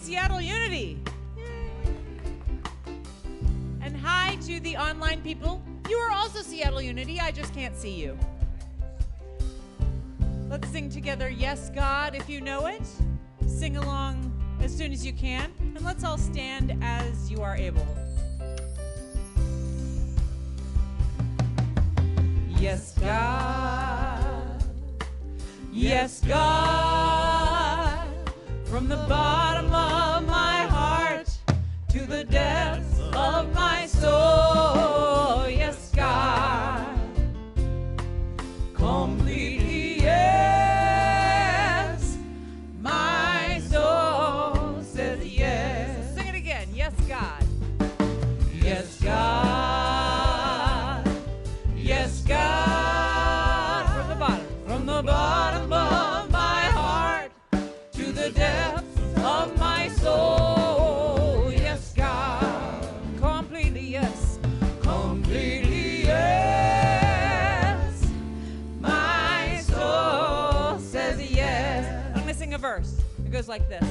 Seattle Unity. And hi to the online people. You are also Seattle Unity. I just can't see you. Let's sing together, Yes, God, if you know it. Sing along as soon as you can. And let's all stand as you are able. Yes, God. Yes, God. From the bottom of my heart to the depths of my soul. Yes, God. Completely yes. My soul says yes. Sing it again. Yes, God. Yes, God. Yes, God. From the bottom of my heart to the depths of my soul. Yes, God. Completely yes. Completely yes. My soul says yes. I'm going to sing a verse. It goes like this.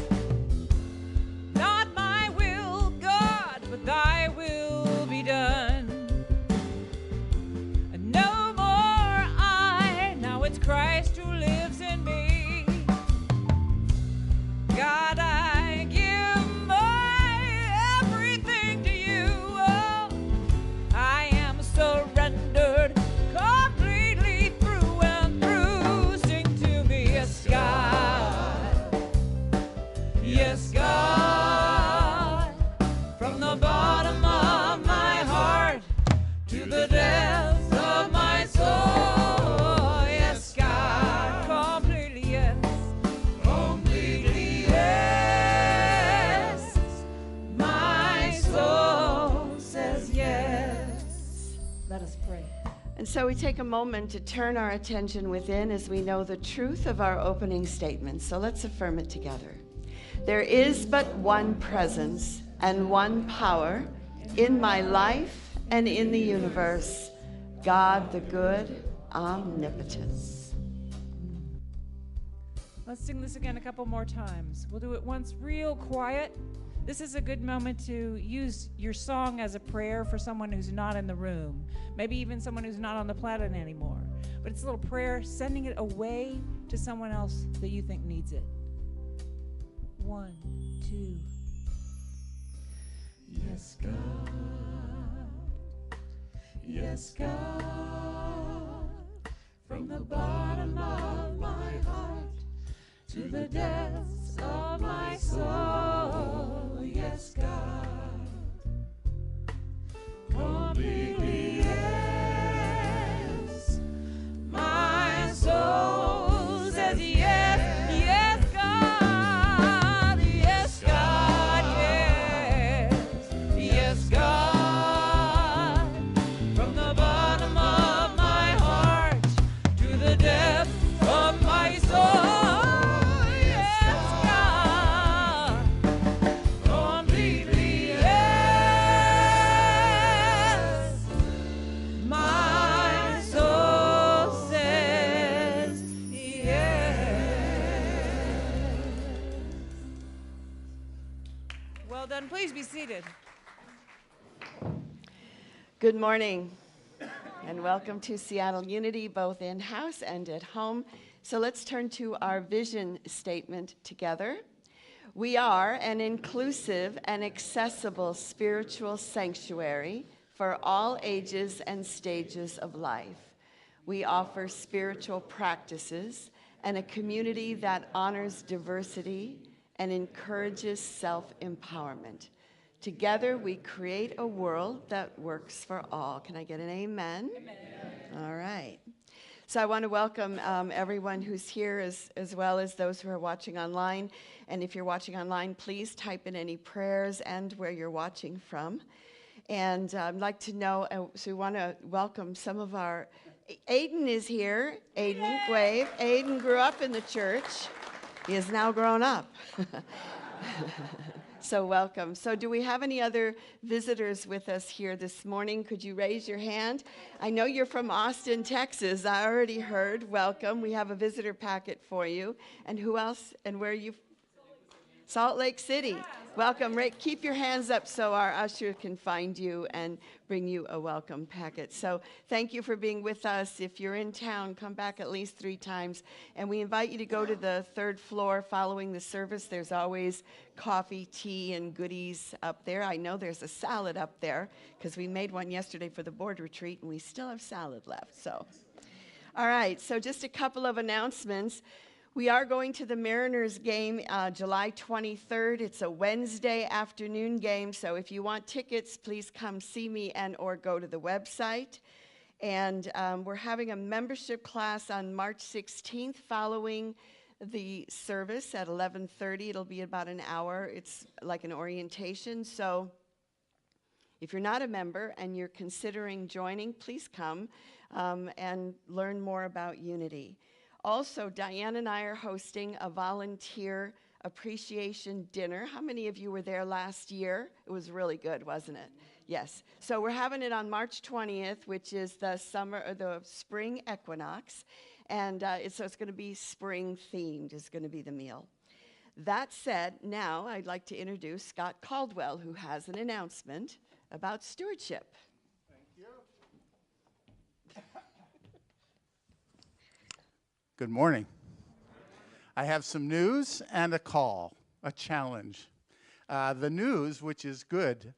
Not my will, God, but thy will be done. And no more I, now it's Christ who lives in me. God, I give my everything to you. Oh, I am surrendered completely through and through. Sing to me, yes, God. Yes, God. From the bottom of my heart to the depths of my soul. Yes, God. Completely yes. Completely yes. My soul says yes. Let us pray. And so we take a moment to turn our attention within as we know the truth of our opening statement. So let's affirm it together. There is but one presence and one power in my life and in the universe, God the good, omnipotence. Let's sing this again a couple more times. We'll do it once real quiet. This is a good moment to use your song as a prayer for someone who's not in the room, maybe even someone who's not on the planet anymore. But it's a little prayer, sending it away to someone else that you think needs it. 1, 2. Yes, God. Yes, God. From the bottom of my heart to the depths of my soul. Yes, God. Completely yes. My soul says yes. Yes, God. Yes, God. Yes. Yes, God. From the bottom of my heart to the depths of my soul. Done. Please be seated. Good morning and welcome to Seattle Unity, both in-house and at home. So let's turn to our vision statement together. We are an inclusive and accessible spiritual sanctuary for all ages and stages of life. We offer spiritual practices and a community that honors diversity and encourages self-empowerment. Together, we create a world that works for all. Can I get an amen? Amen. All right. So I want to welcome everyone who's here as well as those who are watching online. And if you're watching online, please type in any prayers and where you're watching from. And I'd like to know, so we want to welcome some of our, Aiden is here. Aiden, wave. Aiden grew up in the church. He is now grown up. So welcome. So do we have any other visitors with us here this morning? Could you raise your hand? I know you're from Austin, Texas. I already heard. Welcome. We have a visitor packet for you. And who else? And where are you? Salt Lake City. Welcome. Keep your hands up so our usher can find you and bring you a welcome packet. So thank you for being with us. If you're in town, come back at least 3 times. And we invite you to go to the 3rd floor following the service. There's always coffee, tea, and goodies up there. I know there's a salad up there because we made one yesterday for the board retreat, and we still have salad left. So, all right. So just a couple of announcements. We are going to the Mariners game July 23rd. It's a Wednesday afternoon game, so if you want tickets, please come see me and or go to the website. And we're having a membership class on March 16th following the service at 11:30. It'll be about an hour. It's like an orientation. So if you're not a member and you're considering joining, please come and learn more about Unity. Also, Diane and I are hosting a volunteer appreciation dinner. How many of you were there last year? It was really good, wasn't it? Yes. So we're having it on March 20th, which is the spring equinox. And so it's going to be spring themed is going to be the meal. That said, now I'd like to introduce Scott Caldwell, who has an announcement about stewardship. Good morning. I have some news and a call, a challenge. The news, which is good,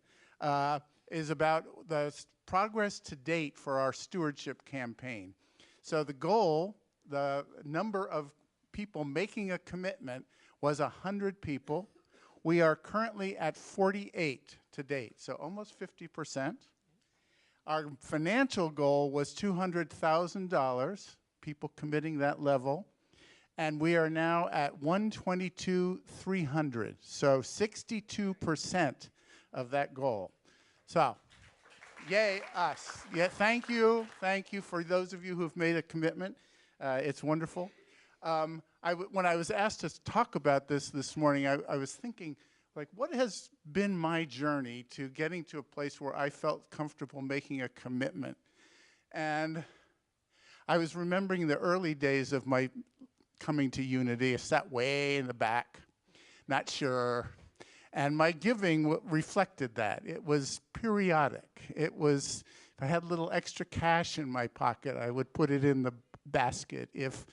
is about the progress to date for our stewardship campaign. So the goal, the number of people making a commitment was 100 people. We are currently at 48 to date, so almost 50%. Our financial goal was $200,000. People committing that level, and we are now at 122,300, so 62% of that goal. So, yay us! Yeah, thank you for those of you who've made a commitment. It's wonderful. When I was asked to talk about this morning, I was thinking, like, what has been my journey to getting to a place where I felt comfortable making a commitment? And I was remembering the early days of my coming to Unity. I sat way in the back, not sure. And my giving reflected that. It was periodic. It was, if I had a little extra cash in my pocket, I would put it in the basket, if.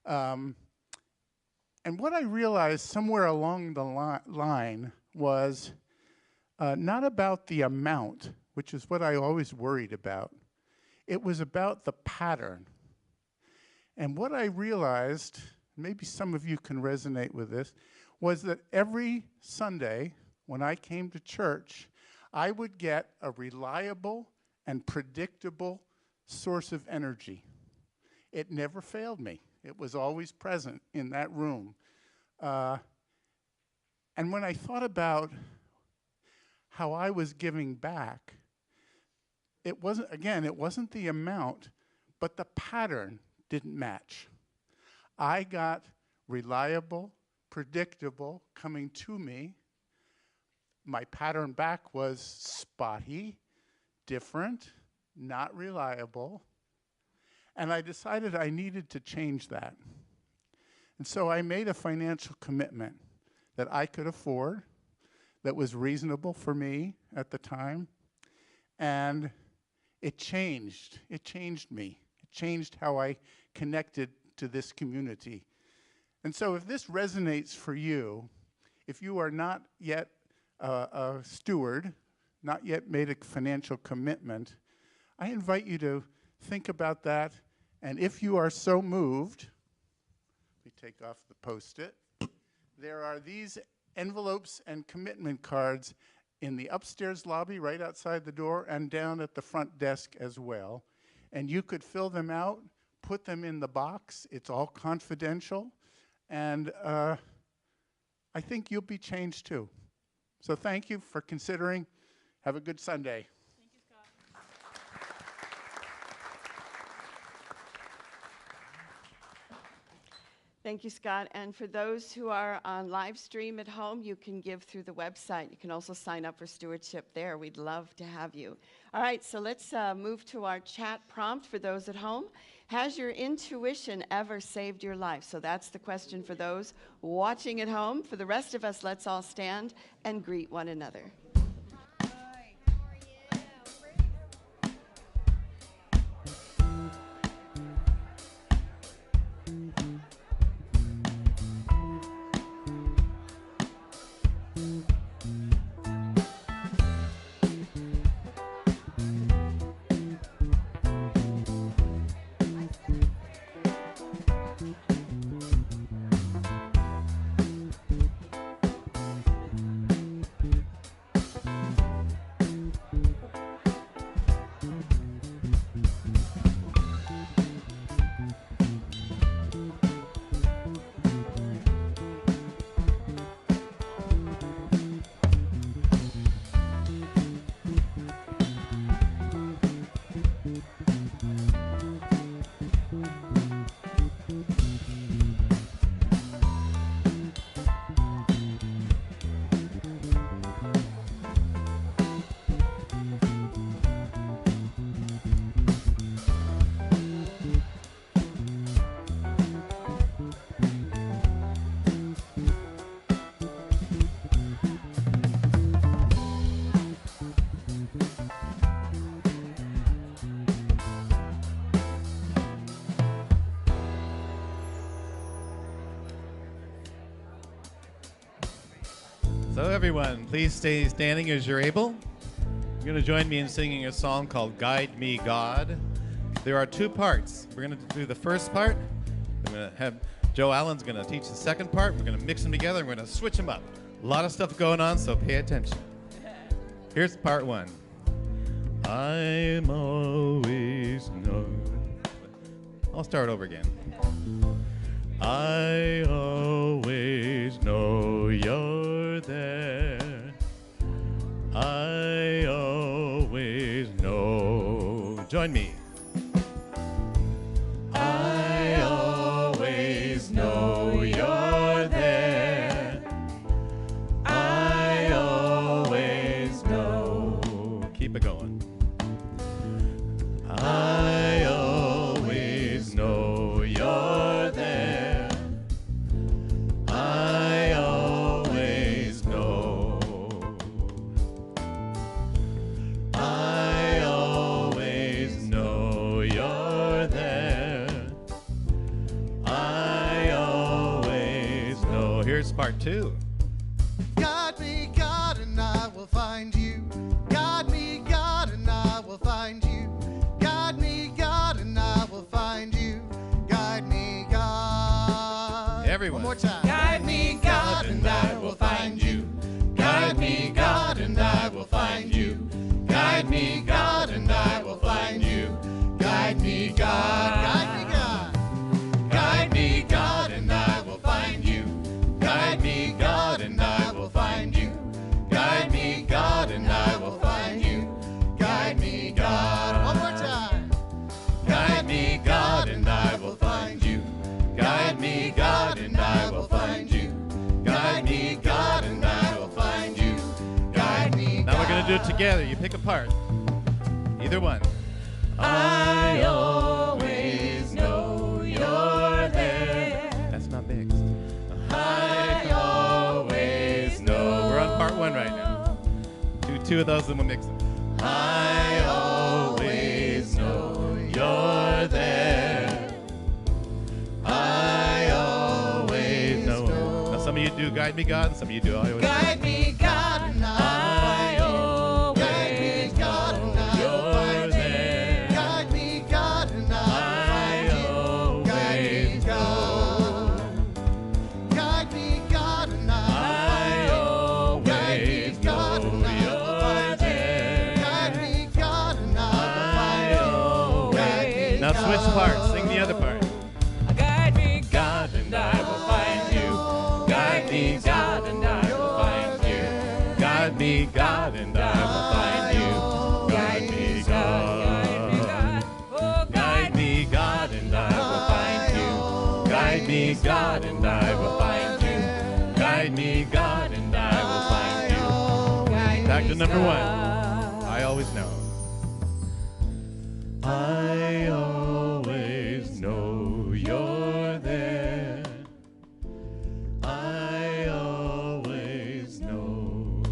And what I realized somewhere along the line was not about the amount, which is what I always worried about. It was about the pattern. And what I realized, maybe some of you can resonate with this, was that every Sunday when I came to church, I would get a reliable and predictable source of energy. It never failed me. It was always present in that room. And when I thought about how I was giving back, it wasn't the amount, but the pattern didn't match. I got reliable, predictable coming to me. My pattern back was spotty, different, not reliable. And I decided I needed to change that. And so I made a financial commitment that I could afford, that was reasonable for me at the time. And it changed. It changed me. It changed how I connected to this community. And so if this resonates for you, if you are not yet a steward, not yet made a financial commitment, I invite you to think about that. And if you are so moved, let me take off the Post-it. There are these envelopes and commitment cards in the upstairs lobby right outside the door and down at the front desk as well. And you could fill them out, put them in the box. It's all confidential. And I think you'll be changed too. So thank you for considering. Have a good Sunday. Thank you, Scott. Thank you, Scott. And for those who are on live stream at home, you can give through the website. You can also sign up for stewardship there. We'd love to have you. All right, so let's move to our chat prompt for those at home. Has your intuition ever saved your life? So that's the question for those watching at home. For the rest of us, let's all stand and greet one another. So everyone, please stay standing as you're able. You're going to join me in singing a song called Guide Me, God. There are two parts. We're going to do the first part. I'm going to have Joe Allen's going to teach the second part. We're going to mix them together. We're going to switch them up. A lot of stuff going on, so pay attention. Here's part one. I'm always known. I'll start over again. I always know you're there. I always know. Join me. I always know you're there. I always know. Keep it going. I always know you're there. I always know. I always know you're there. I always know. Here's part two. Guide me, God, and I will find you. Guide me, God, and I will find you. Guide me, God, and I will find you. Guide me, God. Everyone. One more time. Guide me, God, and I will find you. Guide me, God, and I will find you. Guide me, God, and I will find you. Guide me, God. Guide me, God. Guide me, God, and I will find you. Guide me, God, and I will find you. Guide me, God, and I will find you. Guide me, God. One more time. Guide me, God, and I will find you. Guide me, God, and I will find you. Guide me, God, and I will find you. Guide me, God. Now we're going to do it together. You pick a part. Either one. I always know you're there. That's not mixed. I always know. We're on part one right now. Do two of those and we'll mix them. I always know you're there. I always know. Now some of you do Guide Me, God, and some of you do I always. Guide me, God, and I will find you. Guide me, God, and I will find you. Guide me, God, and I will find you. Guide me, God. Guide me, God, and I will find you. Guide me, God, and I will find you. Guide me, God, and I will find you. Guide me, Now switch parts. Sing the other part. Guide me, God, and I will find you. Guide me, God, and I will find you. Guide me, God, and I will find you. Guide me, God. Oh, Guide me, God, and I will find you. Guide me, God, number one. God. I always know. I always know you're there. I always know.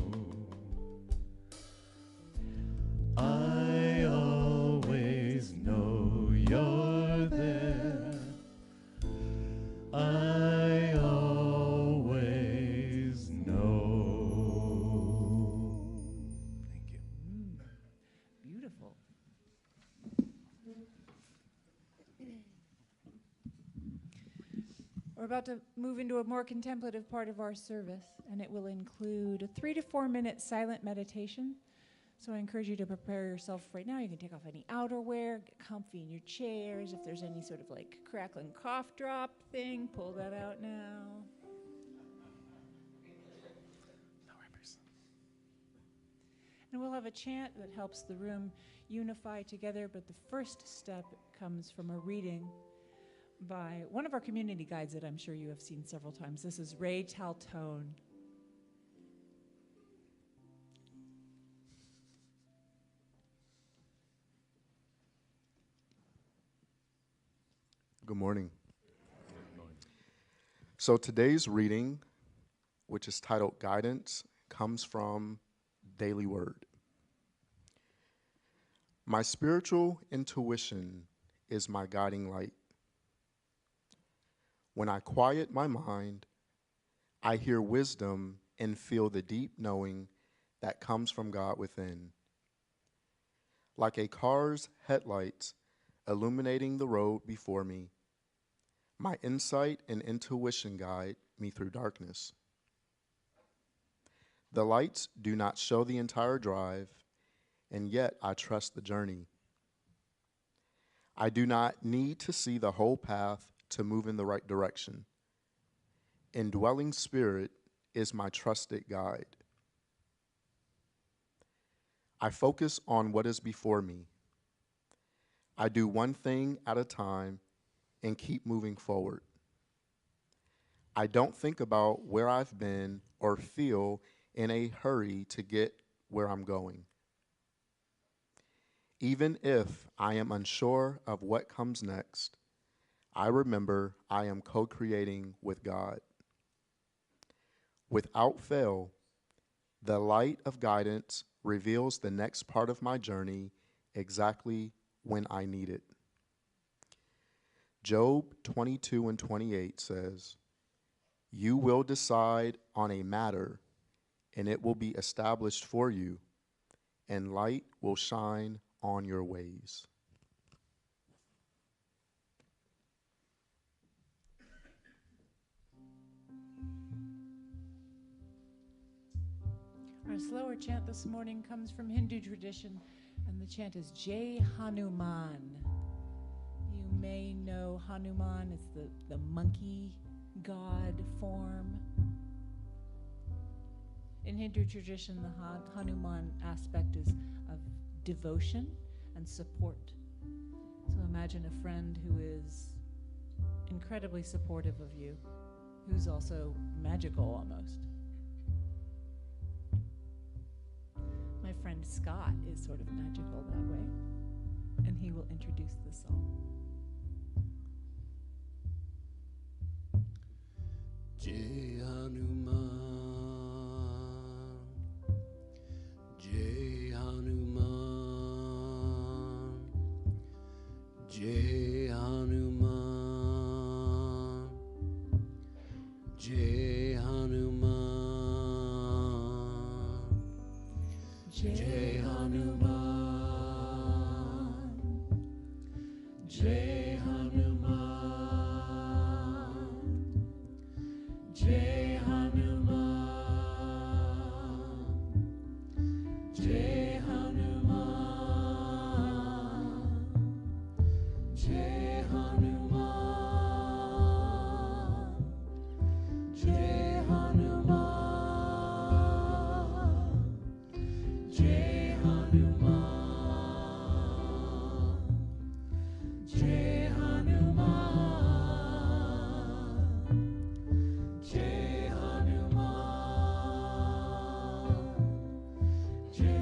I always know you're there. I always know. Thank you. Beautiful. We're about to move into a more contemplative part of our service, and it will include a 3 to 4 minute silent meditation. So I encourage you to prepare yourself right now. You can take off any outerwear, get comfy in your chairs. If there's any sort of like crackling cough drop thing, pull that out now. No rappers. And we'll have a chant that helps the room unify together, but the first step comes from a reading by one of our community guides that I'm sure you have seen several times. This is Ray Taltone. Good morning. So today's reading, which is titled Guidance, comes from Daily Word. My spiritual intuition is my guiding light. When I quiet my mind, I hear wisdom and feel the deep knowing that comes from God within. Like a car's headlights illuminating the road before me, my insight and intuition guide me through darkness. The lights do not show the entire drive, and yet I trust the journey. I do not need to see the whole path to move in the right direction. Indwelling Spirit is my trusted guide. I focus on what is before me. I do one thing at a time and keep moving forward. I don't think about where I've been or feel in a hurry to get where I'm going. Even if I am unsure of what comes next, I remember I am co-creating with God. Without fail, the light of guidance reveals the next part of my journey exactly when I need it. Job 22:28 says, "You will decide on a matter, and it will be established for you, and light will shine on your ways." Our slower chant this morning comes from Hindu tradition, and the chant is Jai Hanuman. You may know Hanuman as the monkey god form. In Hindu tradition, the Hanuman aspect is of devotion and support. So imagine a friend who is incredibly supportive of you, who's also magical almost. My friend Scott is sort of magical that way, and he will introduce the song. Jai Hanuman, Jai Hanuman, Jai Hanuman, Jai Hanuman, Jai Hanuman, Jai Hanuman, Jai Hanuman, Jai Hanuman, Jai Hanuman, Jai Hanuman, Jai Hanuman, Jai Hanuman, Jai Hanuman, Jai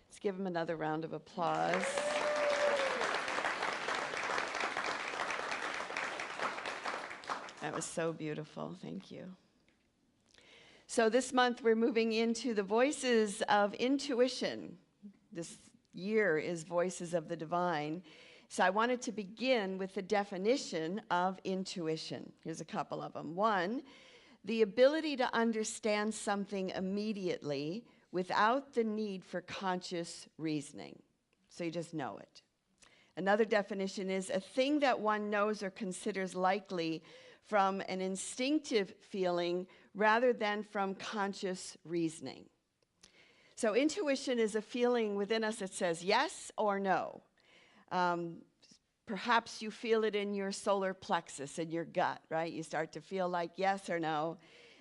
Let's give him another round of applause. That was so beautiful. Thank you. So this month we're moving into the Voices of Intuition. This year is Voices of the Divine. So I wanted to begin with the definition of intuition. Here's a couple of them. One, the ability to understand something immediately without the need for conscious reasoning. So you just know it. Another definition is a thing that one knows or considers likely from an instinctive feeling rather than from conscious reasoning. So intuition is a feeling within us that says yes or no. Perhaps you feel it in your solar plexus, in your gut, right? You start to feel like yes or no.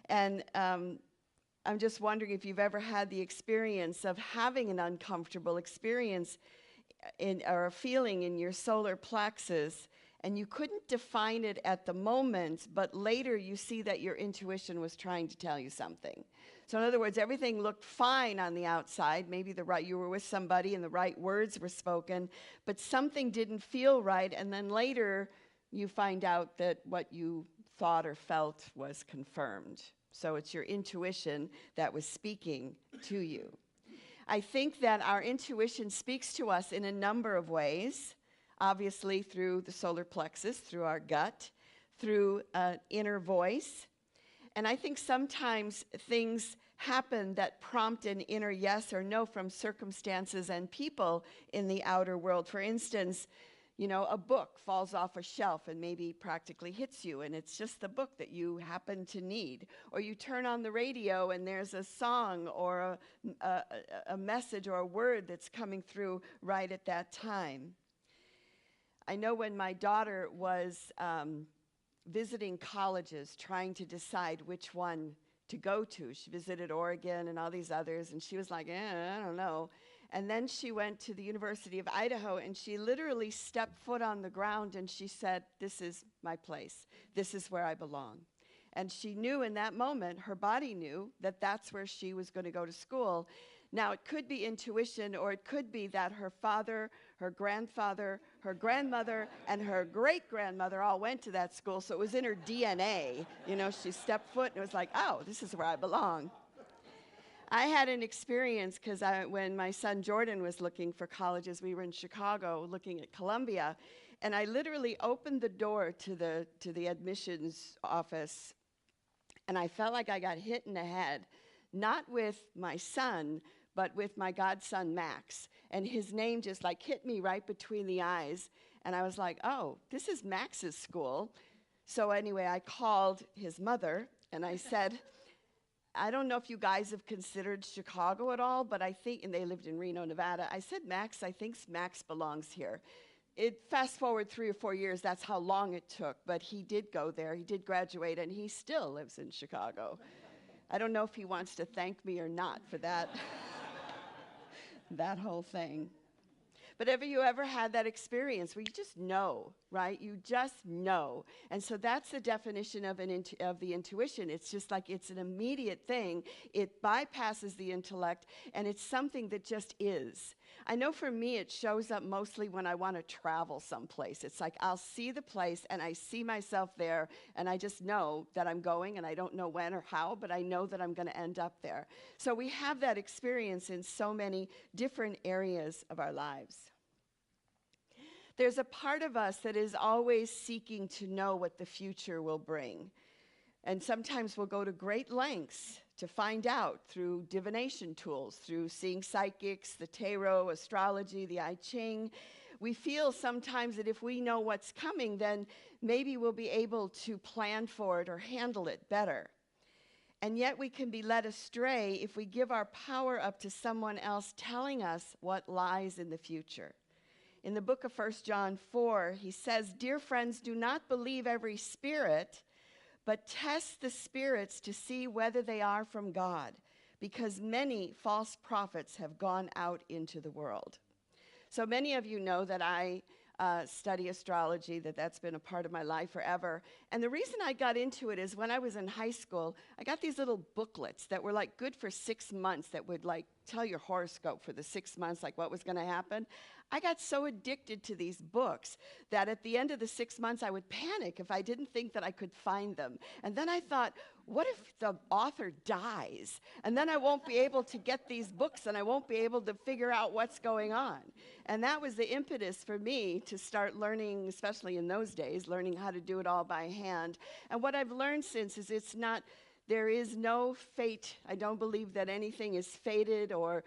And I'm just wondering if you've ever had the experience of having an uncomfortable experience or a feeling in your solar plexus, and you couldn't define it at the moment, but later you see that your intuition was trying to tell you something. So in other words, everything looked fine on the outside. Maybe you were with somebody and the right words were spoken, but something didn't feel right, and then later you find out that what you thought or felt was confirmed. So it's your intuition that was speaking to you. I think that our intuition speaks to us in a number of ways. Obviously through the solar plexus, through our gut, through an inner voice. And I think sometimes things happen that prompt an inner yes or no from circumstances and people in the outer world. For instance, you know, a book falls off a shelf and maybe practically hits you, and it's just the book that you happen to need. Or you turn on the radio and there's a song or a message or a word that's coming through right at that time. I know when my daughter was visiting colleges, trying to decide which one to go to. She visited Oregon and all these others, and she was like, I don't know. And then she went to the University of Idaho, and she literally stepped foot on the ground, and she said, this is my place. This is where I belong. And she knew in that moment, her body knew that that's where she was going to go to school. Now, it could be intuition, or it could be that her father, her grandfather, her grandmother, and her great-grandmother all went to that school, so it was in her DNA. You know, she stepped foot, and it was like, oh, this is where I belong. I had an experience because when my son Jordan was looking for colleges, we were in Chicago looking at Columbia, and I literally opened the door to the admissions office, and I felt like I got hit in the head, not with my son, but with my godson Max, and his name just like hit me right between the eyes, and I was like, oh, this is Max's school. So anyway, I called his mother, and I said, I don't know if you guys have considered Chicago at all, but I think, and they lived in Reno, Nevada. I said, Max, I think Max belongs here. Fast forward 3 or 4 years, that's how long it took, but he did go there, he did graduate, and he still lives in Chicago. I don't know if he wants to thank me or not for that, that whole thing. But have you ever had that experience where you just know, right? You just know. And so that's the definition of the intuition. It's just like it's an immediate thing. It bypasses the intellect, and it's something that just is. I know for me it shows up mostly when I want to travel someplace. It's like I'll see the place, and I see myself there, and I just know that I'm going, and I don't know when or how, but I know that I'm going to end up there. So we have that experience in so many different areas of our lives. There's a part of us that is always seeking to know what the future will bring. And sometimes we'll go to great lengths to find out through divination tools, through seeing psychics, the tarot, astrology, the I Ching. We feel sometimes that if we know what's coming, then maybe we'll be able to plan for it or handle it better. And yet we can be led astray if we give our power up to someone else telling us what lies in the future. In the book of 1 John 4, he says, "Dear friends, do not believe every spirit, but test the spirits to see whether they are from God, because many false prophets have gone out into the world. So many of you know that I study astrology, that's been a part of my life forever. And the reason I got into it is when I was in high school, I got these little booklets that were like good for 6 months that would like tell your horoscope for the 6 months, like what was going to happen. I got so addicted to these books that at the end of the 6 months, I would panic if I didn't think that I could find them. And then I thought, what if the author dies? And then I won't be able to get these books and I won't be able to figure out what's going on. And that was the impetus for me to start learning, especially in those days, learning how to do it all by hand. And what I've learned since is there is no fate. I don't believe that anything is fated or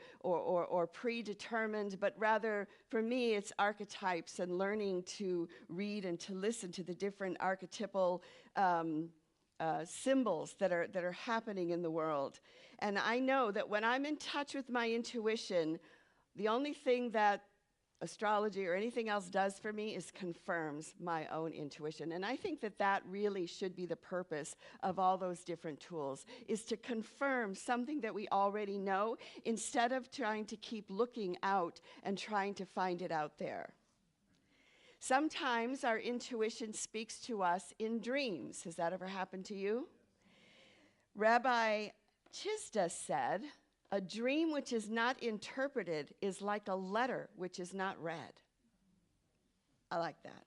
predetermined, but rather, for me, it's archetypes and learning to read and to listen to the different archetypal symbols that are happening in the world. And I know that when I'm in touch with my intuition, the only thing that astrology or anything else does for me is confirms my own intuition. And I think that really should be the purpose of all those different tools, is to confirm something that we already know instead of trying to keep looking out and trying to find it out there. Sometimes our intuition speaks to us in dreams. Has that ever happened to you? Rabbi Chisda said, "A dream which is not interpreted is like a letter which is not read." I like that.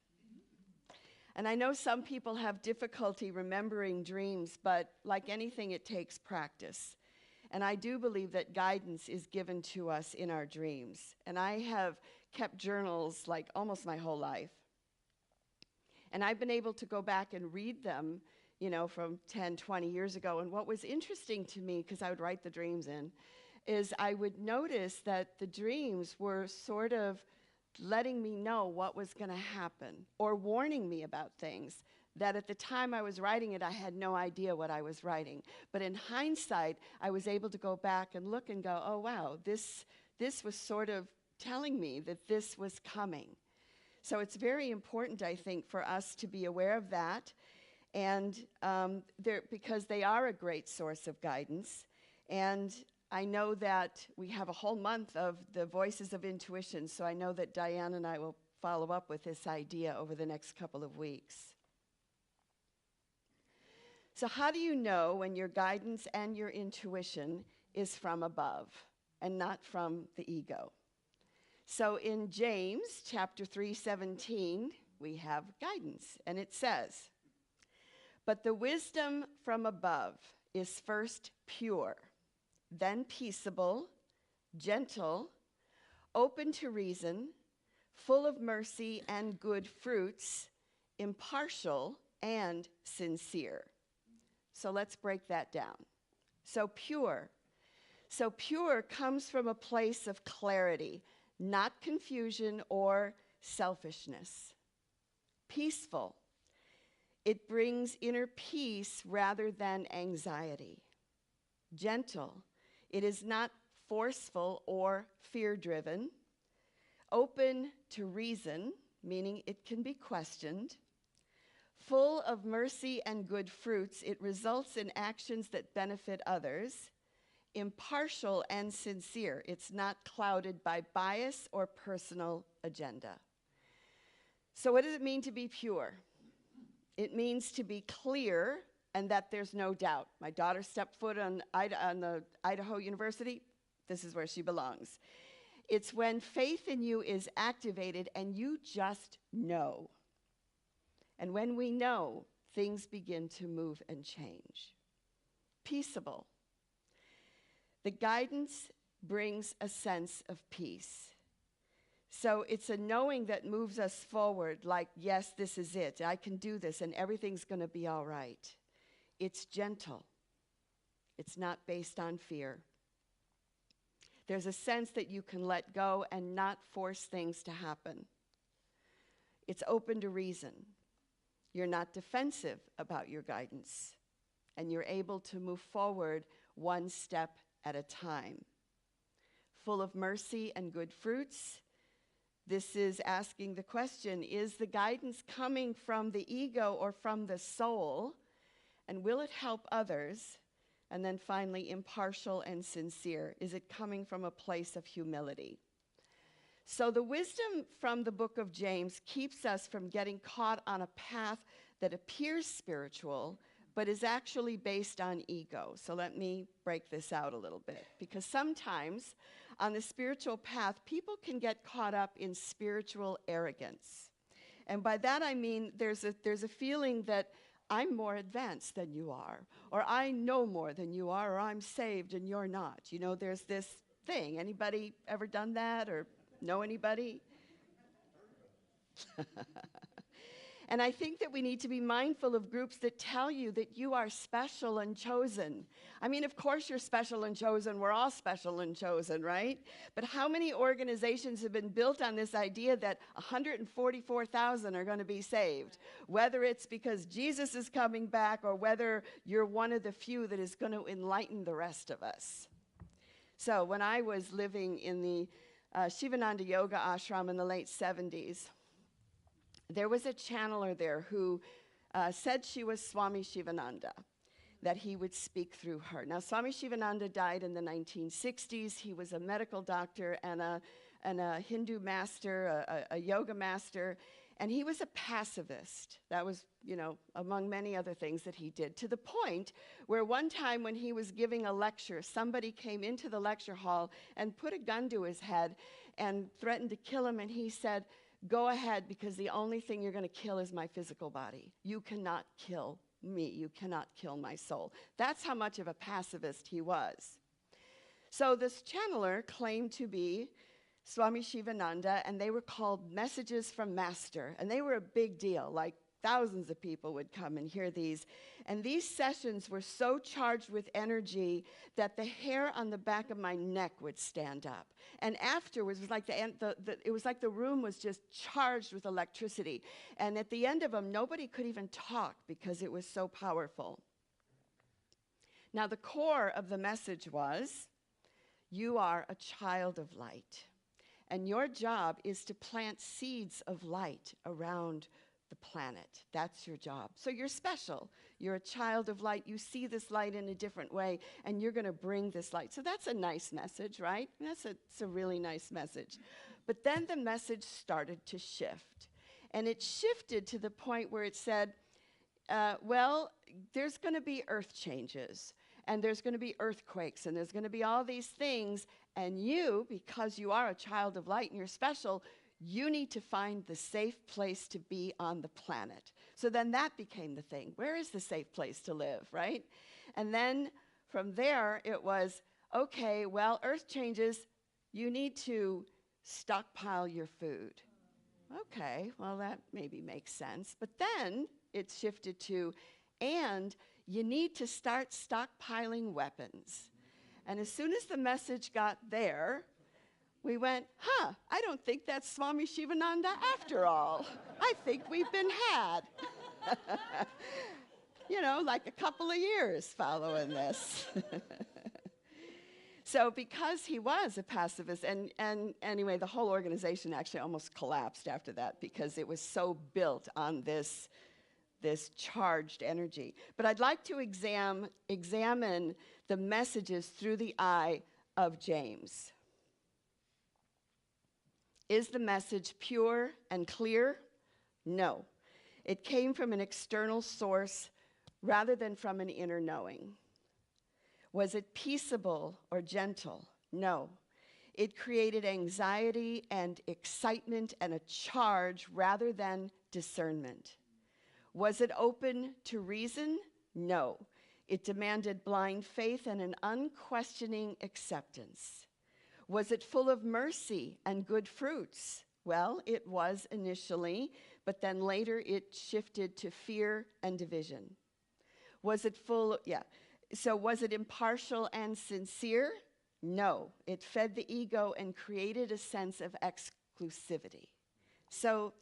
And I know some people have difficulty remembering dreams, but like anything, it takes practice. And I do believe that guidance is given to us in our dreams. And I have kept journals like almost my whole life. And I've been able to go back and read them, from 10, 20 years ago. And what was interesting to me, because I would write the dreams in, is I would notice that the dreams were sort of letting me know what was going to happen or warning me about things that at the time I was writing it, I had no idea what I was writing. But in hindsight, I was able to go back and look and go, oh, wow, this was sort of telling me that this was coming. So it's very important, I think, for us to be aware of that, and because they are a great source of guidance. And I know that we have a whole month of the Voices of Intuition, so I know that Diane and I will follow up with this idea over the next couple of weeks. So how do you know when your guidance and your intuition is from above and not from the ego? So in James chapter 3:17, we have guidance, and it says, "But the wisdom from above is first pure, then peaceable, gentle, open to reason, full of mercy and good fruits, impartial and sincere." So let's break that down. So pure comes from a place of clarity, not confusion or selfishness. Peaceful, it brings inner peace rather than anxiety. Gentle, it is not forceful or fear-driven. Open to reason, meaning it can be questioned. Full of mercy and good fruits, it results in actions that benefit others. Impartial and sincere, it's not clouded by bias or personal agenda. So what does it mean to be pure? It means to be clear and that there's no doubt. My daughter stepped foot on the Idaho University. This is where she belongs. It's when faith in you is activated and you just know. And when we know, things begin to move and change. Peaceable. The guidance brings a sense of peace. So it's a knowing that moves us forward, like, yes, this is it. I can do this, and everything's going to be all right. It's gentle. It's not based on fear. There's a sense that you can let go and not force things to happen. It's open to reason. You're not defensive about your guidance, and you're able to move forward one step at a time. Full of mercy and good fruits. This is asking the question, is the guidance coming from the ego or from the soul? And will it help others? And then finally, impartial and sincere. Is it coming from a place of humility? So the wisdom from the book of James keeps us from getting caught on a path that appears spiritual, but is actually based on ego. So let me break this out a little bit, because sometimes on the spiritual path, people can get caught up in spiritual arrogance. And by that I mean there's a feeling that I'm more advanced than you are, or I know more than you are, or I'm saved and you're not. You know, there's this thing. Anybody ever done that or know anybody? And I think that we need to be mindful of groups that tell you that you are special and chosen. I mean, of course you're special and chosen. We're all special and chosen, right? But how many organizations have been built on this idea that 144,000 are going to be saved? Whether it's because Jesus is coming back or whether you're one of the few that is going to enlighten the rest of us. So when I was living in the Shivananda Yoga Ashram in the late 70s, there was a channeler there who said she was Swami Shivananda, that he would speak through her. Now, Swami Shivananda died in the 1960s. He was a medical doctor and a Hindu master, a yoga master, and he was a pacifist. That was, you know, among many other things that he did, to the point where one time when he was giving a lecture, somebody came into the lecture hall and put a gun to his head and threatened to kill him, and he said, "Go ahead, because the only thing you're going to kill is my physical body. You cannot kill me. You cannot kill my soul." That's how much of a pacifist he was. So this channeler claimed to be Swami Shivananda, and they were called Messages from Master, and they were a big deal. Like, thousands of people would come and hear these. And these sessions were so charged with energy that the hair on the back of my neck would stand up. And afterwards, it was like the room was just charged with electricity. And at the end of them, nobody could even talk because it was so powerful. Now, the core of the message was, you are a child of light. And your job is to plant seeds of light around the planet. That's your job. So you're special. You're a child of light. You see this light in a different way, and you're going to bring this light. So that's a nice message, right? It's a really nice message. But then the message started to shift. And it shifted to the point where it said, well, there's going to be earth changes, and there's going to be earthquakes, and there's going to be all these things, and you, because you are a child of light and you're special, you need to find the safe place to be on the planet. So then that became the thing. Where is the safe place to live, right? And then from there, it was, okay, well, earth changes. You need to stockpile your food. Okay, well, that maybe makes sense. But then it shifted to, and you need to start stockpiling weapons. And as soon as the message got there, we went, I don't think that's Swami Shivananda after all. I think we've been had. You know, like a couple of years following this. So because he was a pacifist, and anyway, the whole organization actually almost collapsed after that because it was so built on this charged energy. But I'd like to examine the messages through the eye of James. Is the message pure and clear? No. It came from an external source rather than from an inner knowing. Was it peaceable or gentle? No. It created anxiety and excitement and a charge rather than discernment. Was it open to reason? No. It demanded blind faith and an unquestioning acceptance. Was it full of mercy and good fruits? Well, it was initially, but then later it shifted to fear and division. Was it So was it impartial and sincere? No. It fed the ego and created a sense of exclusivity. So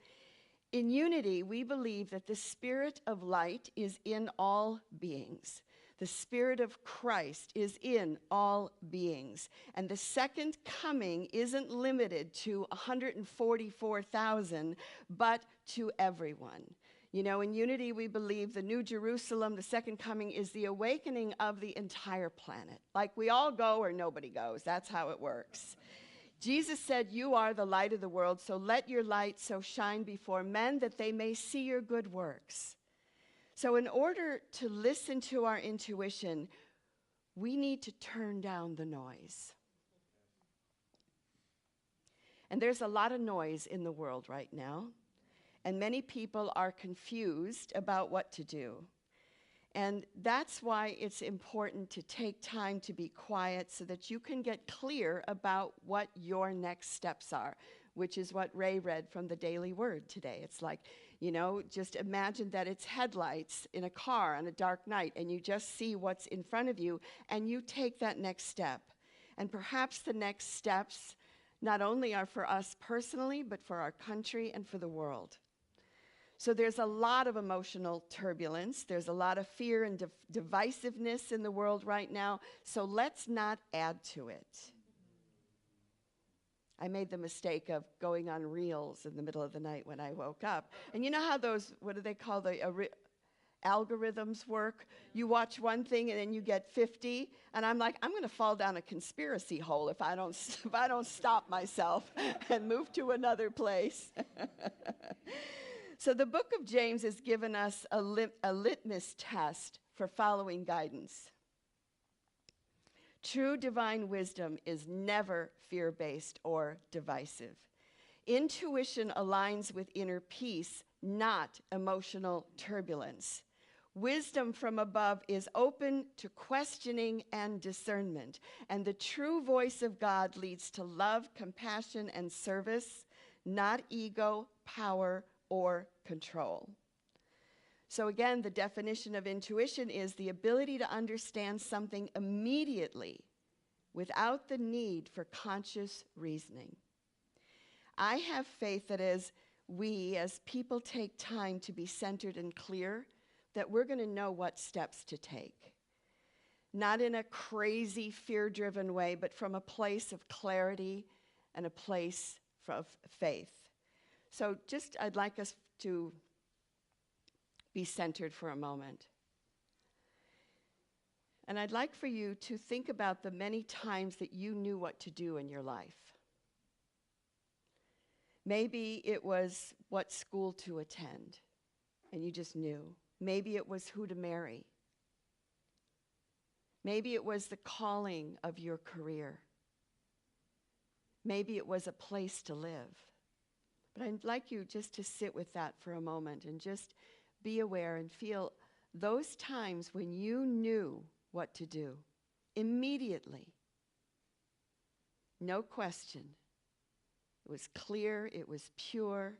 in unity, we believe that the spirit of light is in all beings. The Spirit of Christ is in all beings. And the second coming isn't limited to 144,000, but to everyone. You know, in Unity, we believe the New Jerusalem, the second coming, is the awakening of the entire planet. Like we all go or nobody goes. That's how it works. Jesus said, "You are the light of the world, so let your light so shine before men that they may see your good works." So in order to listen to our intuition, we need to turn down the noise. And there's a lot of noise in the world right now. And many people are confused about what to do. And that's why it's important to take time to be quiet so that you can get clear about what your next steps are, which is what Ray read from the Daily Word today. It's like, you know, just imagine that it's headlights in a car on a dark night, and you just see what's in front of you, and you take that next step. And perhaps the next steps not only are for us personally, but for our country and for the world. So there's a lot of emotional turbulence. There's a lot of fear and divisiveness in the world right now. So let's not add to it. I made the mistake of going on reels in the middle of the night when I woke up. And you know how those, what do they call the algorithms work? You watch one thing and then you get 50. And I'm like, I'm going to fall down a conspiracy hole if I don't stop myself and move to another place. So the book of James has given us a litmus test for following guidance. True divine wisdom is never fear-based or divisive. Intuition aligns with inner peace, not emotional turbulence. Wisdom from above is open to questioning and discernment, and the true voice of God leads to love, compassion, and service, not ego, power, or control. So again, the definition of intuition is the ability to understand something immediately without the need for conscious reasoning. I have faith that as we, as people, take time to be centered and clear, that we're going to know what steps to take. Not in a crazy, fear-driven way, but from a place of clarity and a place of faith. So I'd like us to be centered for a moment. And I'd like for you to think about the many times that you knew what to do in your life. Maybe it was what school to attend, and you just knew. Maybe it was who to marry. Maybe it was the calling of your career. Maybe it was a place to live. But I'd like you just to sit with that for a moment and just be aware and feel those times when you knew what to do immediately. No question. It was clear, it was pure,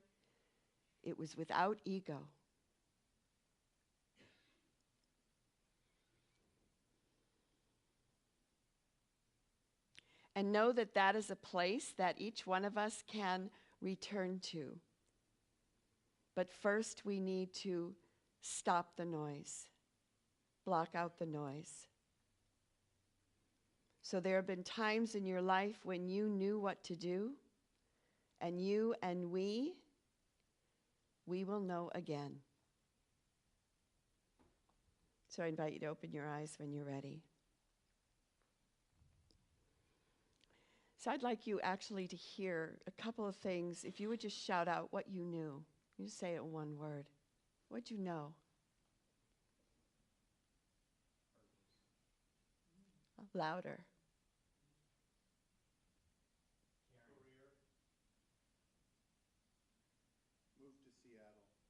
it was without ego. And know that that is a place that each one of us can return to. But first, we need to stop the noise, block out the noise. So there have been times in your life when you knew what to do, and you and we will know again. So I invite you to open your eyes when you're ready. So I'd like you actually to hear a couple of things. If you would just shout out what you knew. You just say it in one word. What'd you know? Louder.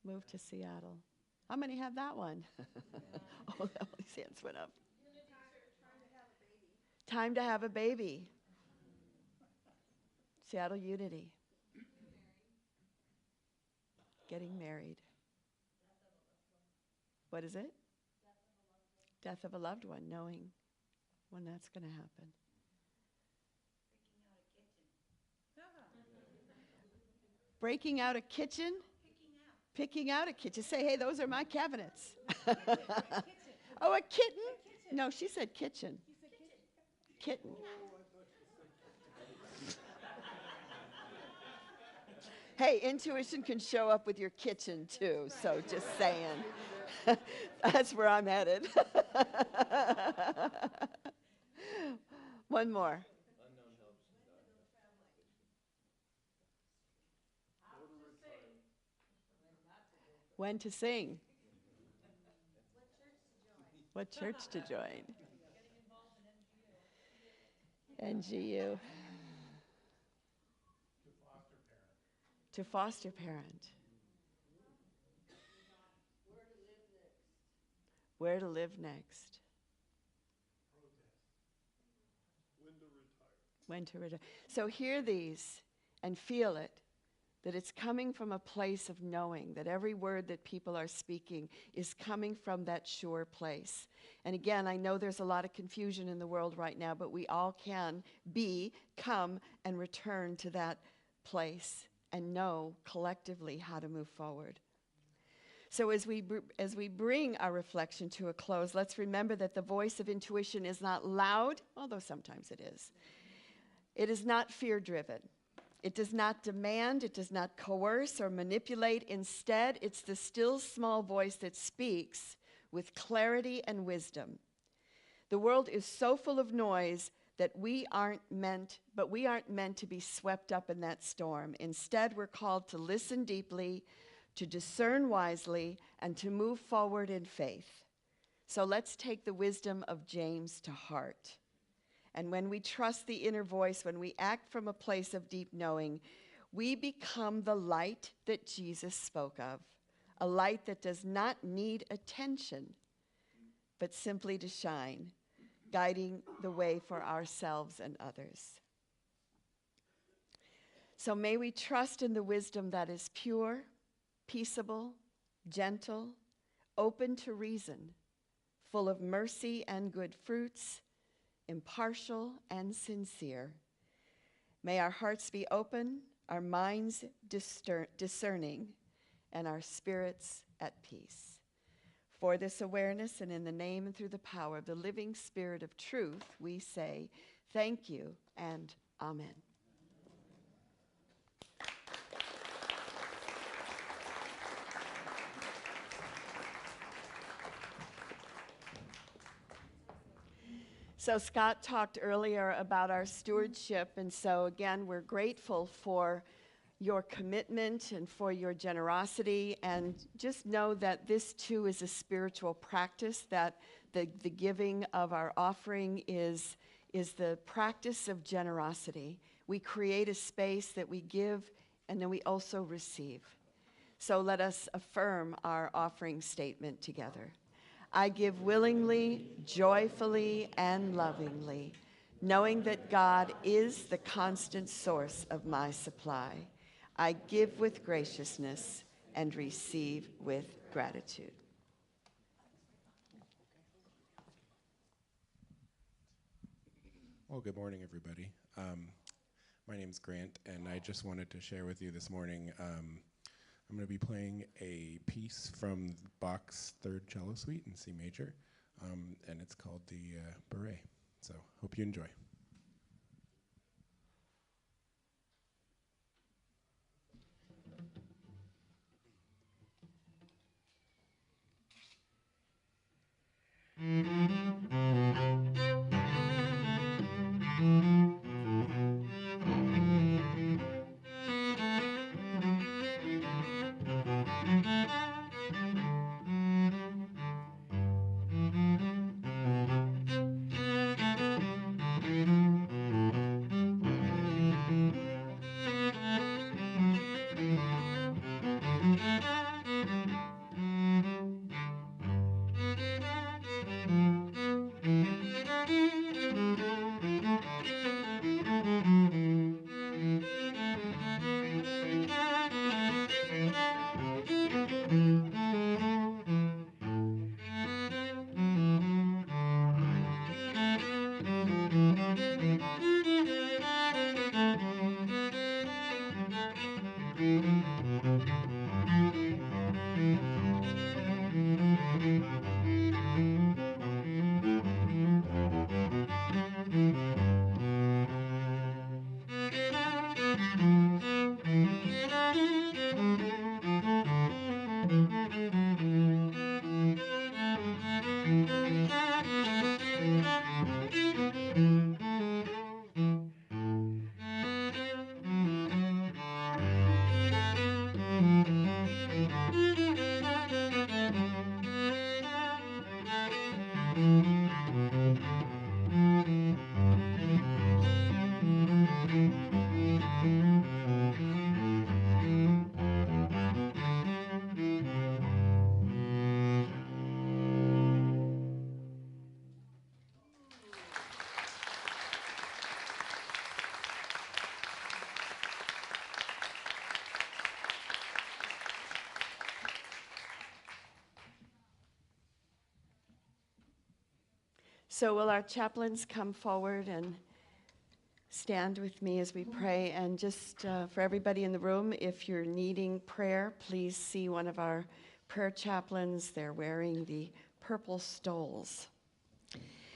Move to Seattle. How many have that one? Oh, all these hands went up. Time to have a baby. Seattle Unity. Getting married. What is it? Death of a loved one, knowing when that's going to happen. Breaking out a kitchen? Picking out a kitchen. Say, hey, those are my cabinets. Oh, a kitten? No, she said kitchen. Kitten. Hey, intuition can show up with your kitchen too, so just saying. That's where I'm headed. One more. When to sing. What church to join. NGU. To foster parent. Where to live next. When to retire. So hear these and feel it, that it's coming from a place of knowing that every word that people are speaking is coming from that sure place. And again, I know there's a lot of confusion in the world right now, but we all can come and return to that place and know collectively how to move forward. So as we bring our reflection to a close, let's remember that the voice of intuition is not loud, although sometimes it is. It is not fear-driven. It does not demand, it does not coerce or manipulate. Instead, it's the still small voice that speaks with clarity and wisdom. The world is so full of noise that we aren't meant to be swept up in that storm. Instead, we're called to listen deeply, to discern wisely, and to move forward in faith. So let's take the wisdom of James to heart. And when we trust the inner voice, when we act from a place of deep knowing, we become the light that Jesus spoke of, a light that does not need attention, but simply to shine, guiding the way for ourselves and others. So may we trust in the wisdom that is pure, peaceable, gentle, open to reason, full of mercy and good fruits, impartial and sincere. May our hearts be open, our minds discerning, and our spirits at peace. For this awareness and in the name and through the power of the living Spirit of truth, we say thank you and amen. So Scott talked earlier about our stewardship, and so again, we're grateful for your commitment and for your generosity, and just know that this too is a spiritual practice, that the giving of our offering is the practice of generosity. We create a space that we give and then we also receive. So let us affirm our offering statement together. I give willingly, joyfully, and lovingly, knowing that God is the constant source of my supply. I give with graciousness and receive with gratitude. Well, good morning, everybody. My name's Grant, and I just wanted to share with you this morning, I'm going to be playing a piece from Bach's Third Cello Suite in C major, and it's called the Beret. So hope you enjoy. So will our chaplains come forward and stand with me as we pray? And just for everybody in the room, if you're needing prayer, please see one of our prayer chaplains. They're wearing the purple stoles.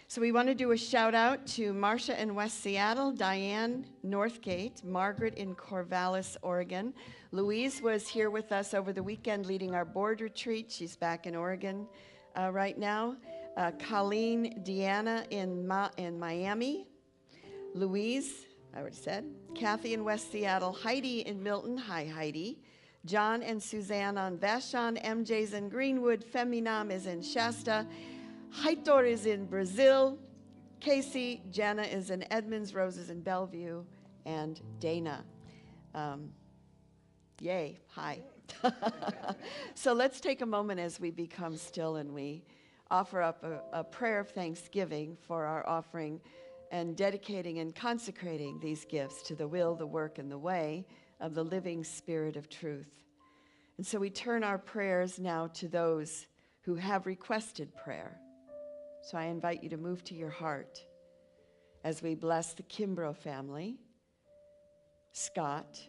So we want to do a shout out to Marcia in West Seattle, Diane Northgate, Margaret in Corvallis, Oregon. Louise was here with us over the weekend leading our board retreat. She's back in Oregon right now. Colleen Deanna in Miami. Louise, I already said. Kathy in West Seattle. Heidi in Milton. Hi, Heidi. John and Suzanne on Vashon. MJ's in Greenwood. Feminam is in Shasta. Heitor is in Brazil. Casey, Jenna is in Edmonds. Rose is in Bellevue. And Dana. Yay, hi. So let's take a moment as we become still and we offer up a prayer of thanksgiving for our offering and dedicating and consecrating these gifts to the will, the work, and the way of the living Spirit of truth. And so we turn our prayers now to those who have requested prayer. So I invite you to move to your heart as we bless the Kimbrough family, Scott,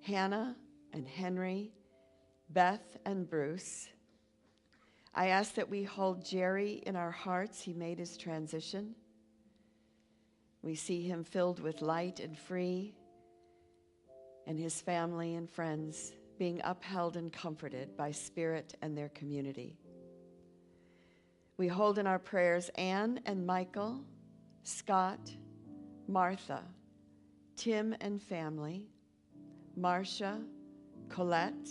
Hannah and Henry, Beth and Bruce. I ask that we hold Jerry in our hearts. He made his transition. We see him filled with light and free, and his family and friends being upheld and comforted by Spirit and their community. We hold in our prayers Anne and Michael, Scott, Martha, Tim and family, Marcia, Colette,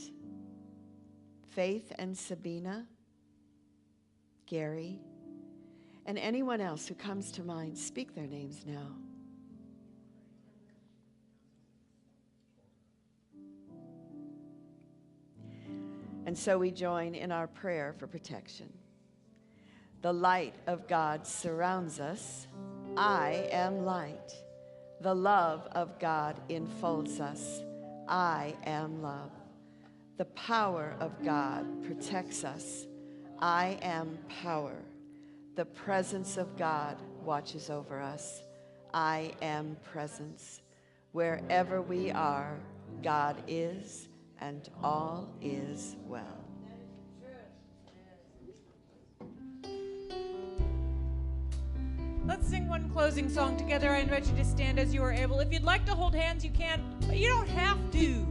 Faith and Sabina, Gary, and anyone else who comes to mind. Speak their names now. And so we join in our prayer for protection. The light of God surrounds us. I am light. The love of God enfolds us. I am love. The power of God protects us. I am power. The presence of God watches over us. I am presence. Wherever we are, God is, and all is well. Let's sing one closing song together. I invite you to stand as you are able. If you'd like to hold hands, you can, but you don't have to.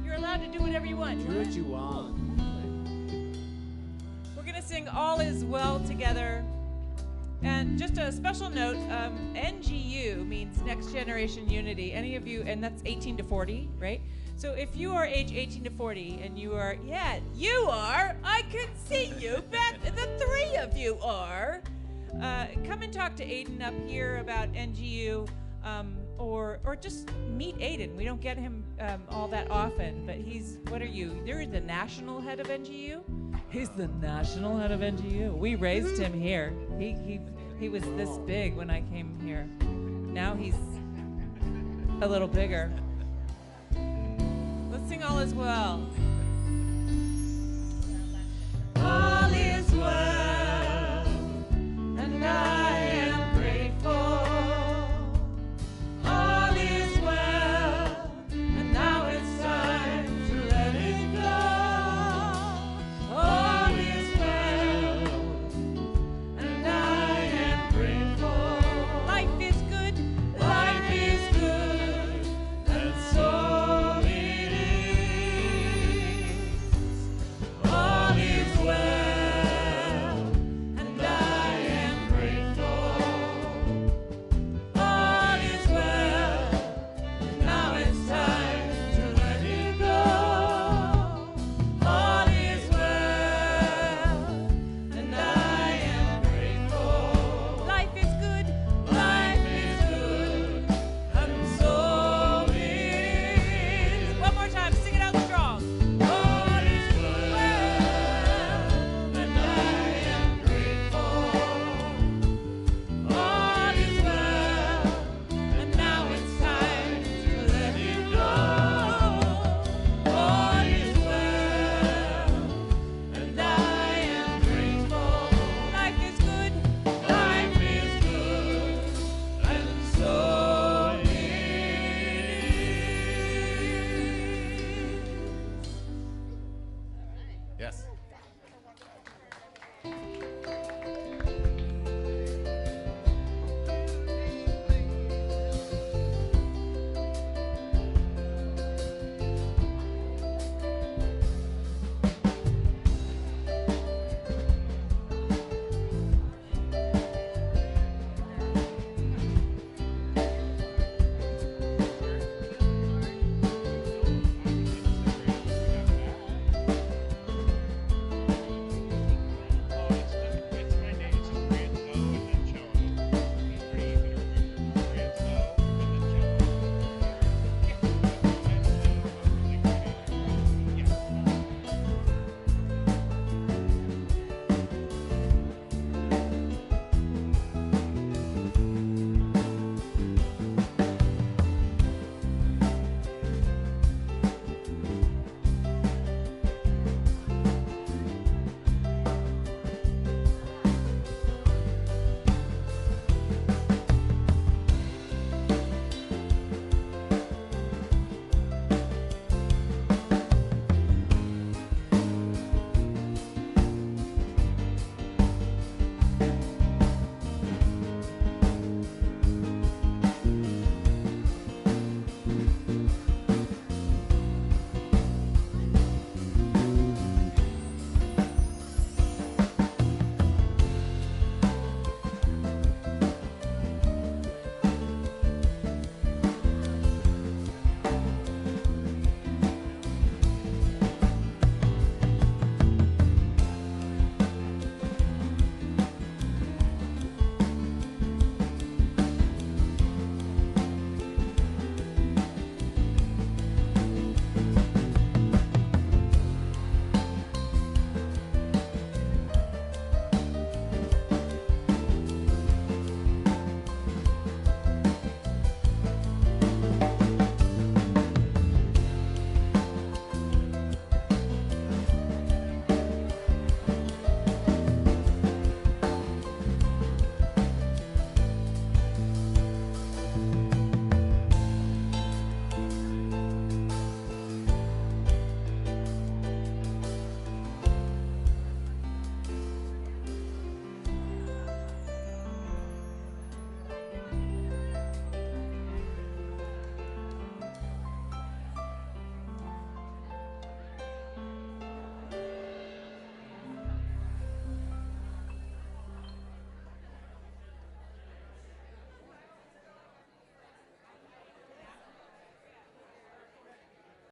You're allowed to do whatever you want. Do what you want. We're going to sing All Is Well together. And just a special note, NGU means Next Generation Unity. Any of you, and that's 18 to 40, right? So if you are age 18 to 40 and you are, yeah, you are, I can see you, the three of you are. Come and talk to Aiden up here about NGU, or just meet Aiden. We don't get him all that often, but he's, what are you? You're the national head of NGU? He's the national head of NGU. We raised him here. He was this big when I came here. Now he's a little bigger. Let's sing All Is Well.